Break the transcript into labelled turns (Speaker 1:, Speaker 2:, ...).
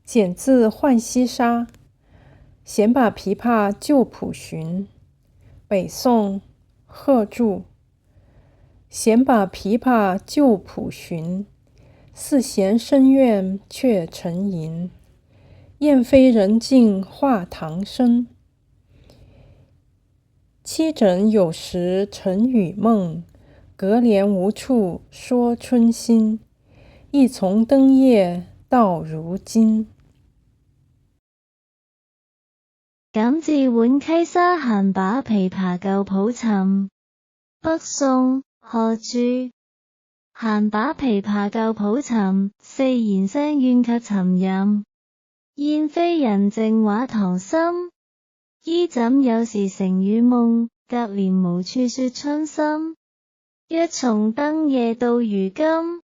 Speaker 1: 剪自《浣溪沙》，闲把琵琶旧谱寻。北宋，贺铸。闲把琵琶旧谱寻，似弦深怨却成吟。燕飞人尽画堂声，凄枕有时成雨梦。隔帘无处说春心，一从灯夜到如今。
Speaker 2: 減自浣溪沙，閒把琵琶舊譜尋。北宋，賀鑄。閒把琵琶舊譜尋，四弦聲怨卻沉吟。燕飛人靜畫堂心，依枕有時成雨夢。隔簾無處說春心，一從燈夜到如今。